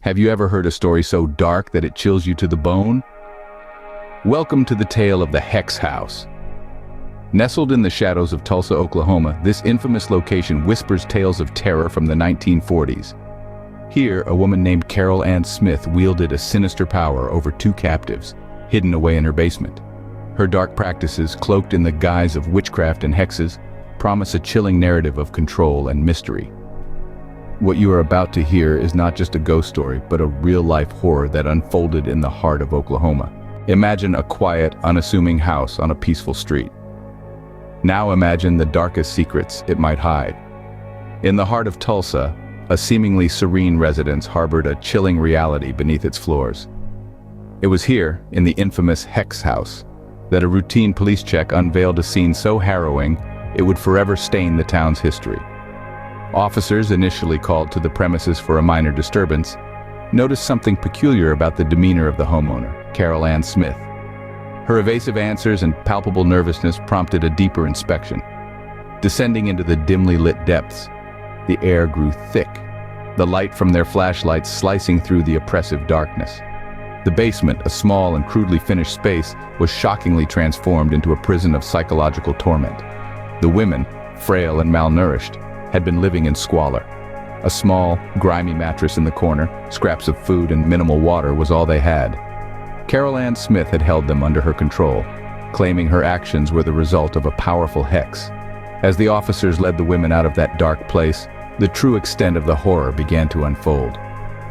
Have you ever heard a story so dark that it chills you to the bone? Welcome to the tale of the Hex House. Nestled in the shadows of Tulsa, Oklahoma, this infamous location whispers tales of terror from the 1940s. Here, a woman named Carol Ann Smith wielded a sinister power over two captives, hidden away in her basement. Her dark practices, cloaked in the guise of witchcraft and hexes, promise a chilling narrative of control and mystery. What you are about to hear is not just a ghost story, but a real-life horror that unfolded in the heart of Oklahoma. Imagine a quiet, unassuming house on a peaceful street. Now imagine the darkest secrets it might hide. In the heart of Tulsa, a seemingly serene residence harbored a chilling reality beneath its floors. It was here, in the infamous Hex House, that a routine police check unveiled a scene so harrowing it would forever stain the town's history. Officers, initially called to the premises for a minor disturbance, noticed something peculiar about the demeanor of the homeowner, Carol Ann Smith. Her evasive answers and palpable nervousness prompted a deeper inspection. Descending into the dimly lit depths, the air grew thick, the light from their flashlights slicing through the oppressive darkness. The basement, a small and crudely finished space, was shockingly transformed into a prison of psychological torment. The women, frail and malnourished, had been living in squalor. A small, grimy mattress in the corner, scraps of food and minimal water was all they had. Carol Ann Smith had held them under her control, claiming her actions were the result of a powerful hex. As the officers led the women out of that dark place, the true extent of the horror began to unfold.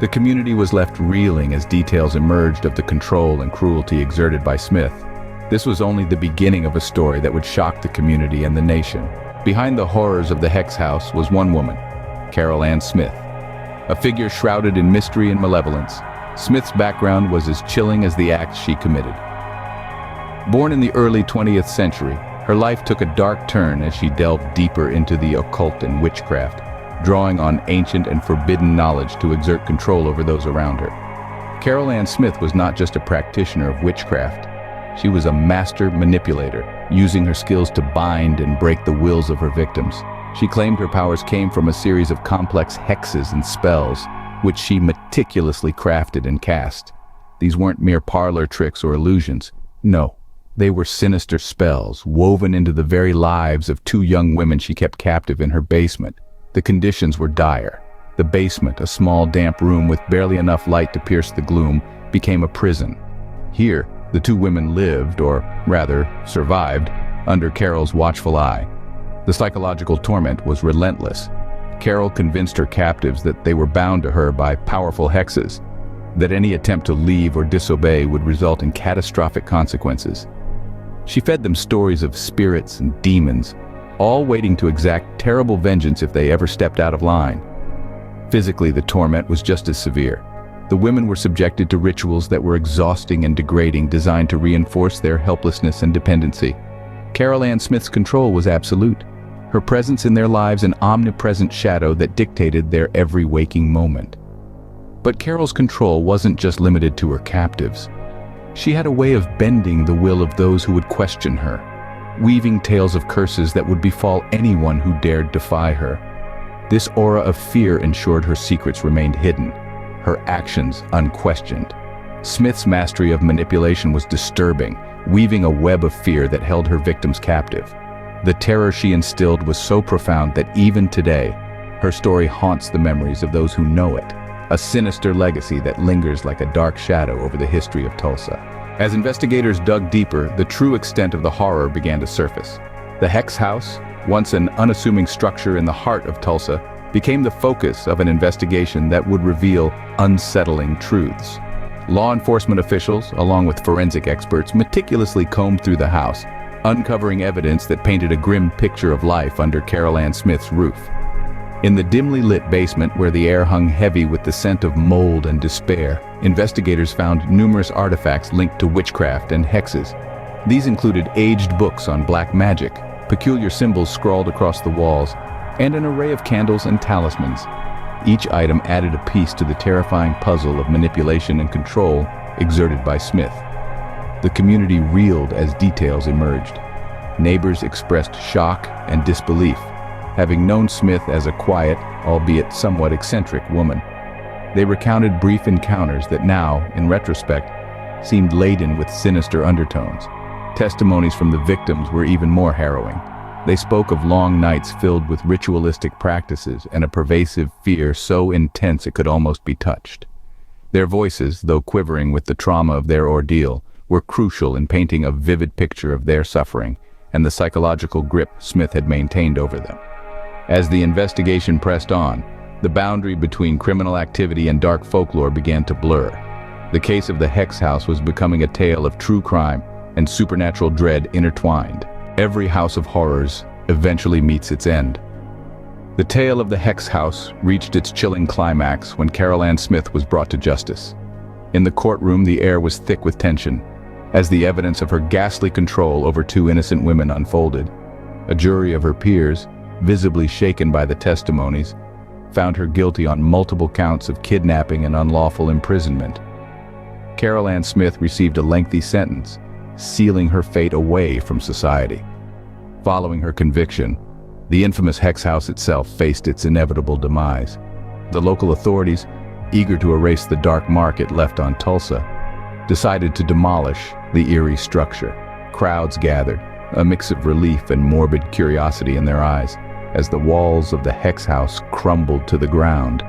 The community was left reeling as details emerged of the control and cruelty exerted by Smith. This was only the beginning of a story that would shock the community and the nation. Behind the horrors of the Hex House was one woman, Carol Ann Smith. A figure shrouded in mystery and malevolence, Smith's background was as chilling as the acts she committed. Born in the early 20th century, her life took a dark turn as she delved deeper into the occult and witchcraft, drawing on ancient and forbidden knowledge to exert control over those around her. Carol Ann Smith was not just a practitioner of witchcraft. She was a master manipulator, using her skills to bind and break the wills of her victims. She claimed her powers came from a series of complex hexes and spells, which she meticulously crafted and cast. These weren't mere parlor tricks or illusions. No, they were sinister spells, woven into the very lives of two young women she kept captive in her basement. The conditions were dire. The basement, a small damp room with barely enough light to pierce the gloom, became a prison. Here, the two women lived, or rather, survived, under Carol's watchful eye. The psychological torment was relentless. Carol convinced her captives that they were bound to her by powerful hexes, that any attempt to leave or disobey would result in catastrophic consequences. She fed them stories of spirits and demons, all waiting to exact terrible vengeance if they ever stepped out of line. Physically, the torment was just as severe. The women were subjected to rituals that were exhausting and degrading, designed to reinforce their helplessness and dependency. Carol Ann Smith's control was absolute, her presence in their lives an omnipresent shadow that dictated their every waking moment. But Carol's control wasn't just limited to her captives. She had a way of bending the will of those who would question her, weaving tales of curses that would befall anyone who dared defy her. This aura of fear ensured her secrets remained hidden, her actions unquestioned. Smith's mastery of manipulation was disturbing, weaving a web of fear that held her victims captive. The terror she instilled was so profound that even today, her story haunts the memories of those who know it, a sinister legacy that lingers like a dark shadow over the history of Tulsa. As investigators dug deeper, the true extent of the horror began to surface. The Hex House, once an unassuming structure in the heart of Tulsa, became the focus of an investigation that would reveal unsettling truths. Law enforcement officials, along with forensic experts, meticulously combed through the house, uncovering evidence that painted a grim picture of life under Carol Ann Smith's roof. In the dimly lit basement, where the air hung heavy with the scent of mold and despair, investigators found numerous artifacts linked to witchcraft and hexes. These included aged books on black magic, peculiar symbols scrawled across the walls, and an array of candles and talismans. Each item added a piece to the terrifying puzzle of manipulation and control exerted by Smith. The community reeled as details emerged. Neighbors expressed shock and disbelief, having known Smith as a quiet, albeit somewhat eccentric woman. They recounted brief encounters that now, in retrospect, seemed laden with sinister undertones. Testimonies from the victims were even more harrowing. They spoke of long nights filled with ritualistic practices and a pervasive fear so intense it could almost be touched. Their voices, though quivering with the trauma of their ordeal, were crucial in painting a vivid picture of their suffering and the psychological grip Smith had maintained over them. As the investigation pressed on, the boundary between criminal activity and dark folklore began to blur. The case of the Hex House was becoming a tale of true crime and supernatural dread intertwined. Every house of horrors eventually meets its end. The tale of the Hex House reached its chilling climax when Carol Ann Smith was brought to justice. In the courtroom, the air was thick with tension, as the evidence of her ghastly control over two innocent women unfolded. A jury of her peers, visibly shaken by the testimonies, found her guilty on multiple counts of kidnapping and unlawful imprisonment. Carol Ann Smith received a lengthy sentence, sealing her fate away from society. Following her conviction, the infamous Hex House itself faced its inevitable demise. The local authorities, eager to erase the dark mark it left on Tulsa, decided to demolish the eerie structure. Crowds gathered, a mix of relief and morbid curiosity in their eyes, as the walls of the Hex House crumbled to the ground.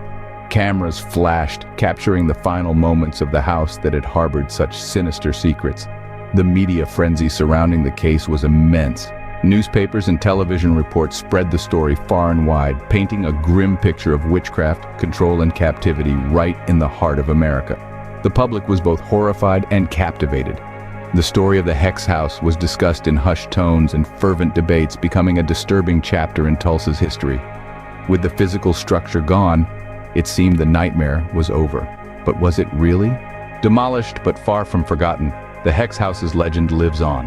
Cameras flashed, capturing the final moments of the house that had harbored such sinister secrets. The media frenzy surrounding the case was immense. Newspapers and television reports spread the story far and wide, painting a grim picture of witchcraft, control, and captivity right in the heart of America. The public was both horrified and captivated. The story of the Hex House was discussed in hushed tones and fervent debates, becoming a disturbing chapter in Tulsa's history. With the physical structure gone, it seemed the nightmare was over. But was it really? Demolished but far from forgotten, the Hex House's legend lives on.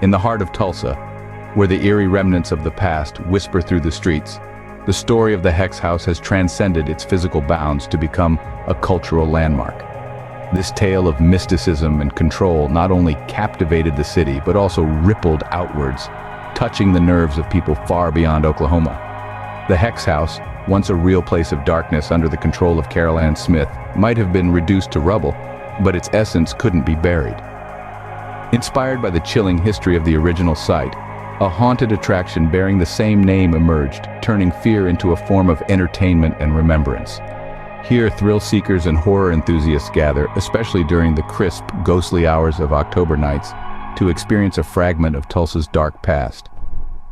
In the heart of Tulsa, where the eerie remnants of the past whisper through the streets, the story of the Hex House has transcended its physical bounds to become a cultural landmark. This tale of mysticism and control not only captivated the city, but also rippled outwards, touching the nerves of people far beyond Oklahoma. The Hex House, once a real place of darkness under the control of Carol Ann Smith, might have been reduced to rubble, but its essence couldn't be buried. Inspired by the chilling history of the original site, a haunted attraction bearing the same name emerged, turning fear into a form of entertainment and remembrance. Here, thrill seekers and horror enthusiasts gather, especially during the crisp, ghostly hours of October nights, to experience a fragment of Tulsa's dark past.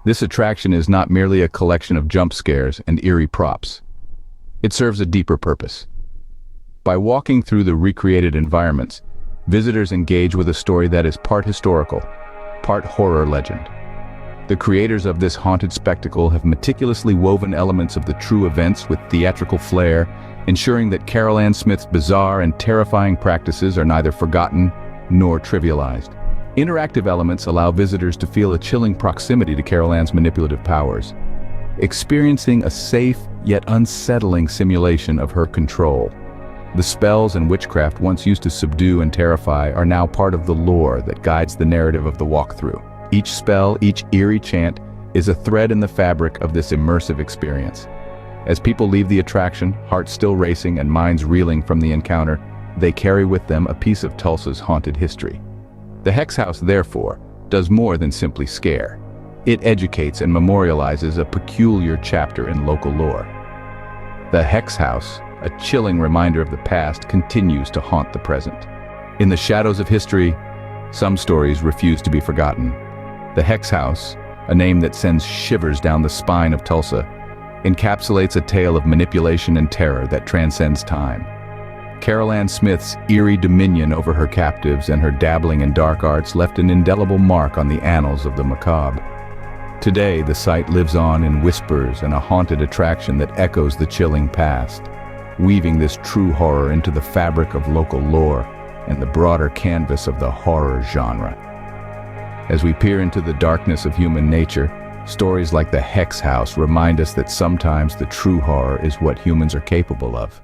This attraction is not merely a collection of jump scares and eerie props. It serves a deeper purpose. By walking through the recreated environments, visitors engage with a story that is part historical, part horror legend. The creators of this haunted spectacle have meticulously woven elements of the true events with theatrical flair, ensuring that Carol Ann Smith's bizarre and terrifying practices are neither forgotten nor trivialized. Interactive elements allow visitors to feel a chilling proximity to Carol Ann's manipulative powers, experiencing a safe yet unsettling simulation of her control. The spells and witchcraft once used to subdue and terrify are now part of the lore that guides the narrative of the walkthrough. Each spell, each eerie chant, is a thread in the fabric of this immersive experience. As people leave the attraction, hearts still racing and minds reeling from the encounter, they carry with them a piece of Tulsa's haunted history. The Hex House, therefore, does more than simply scare. It educates and memorializes a peculiar chapter in local lore. The Hex House, a chilling reminder of the past, continues to haunt the present. In the shadows of history, some stories refuse to be forgotten. The Hex House, a name that sends shivers down the spine of Tulsa, encapsulates a tale of manipulation and terror that transcends time. Carol Ann Smith's eerie dominion over her captives and her dabbling in dark arts left an indelible mark on the annals of the macabre. Today, the site lives on in whispers and a haunted attraction that echoes the chilling past, weaving this true horror into the fabric of local lore and the broader canvas of the horror genre. As we peer into the darkness of human nature, stories like the Hex House remind us that sometimes the true horror is what humans are capable of.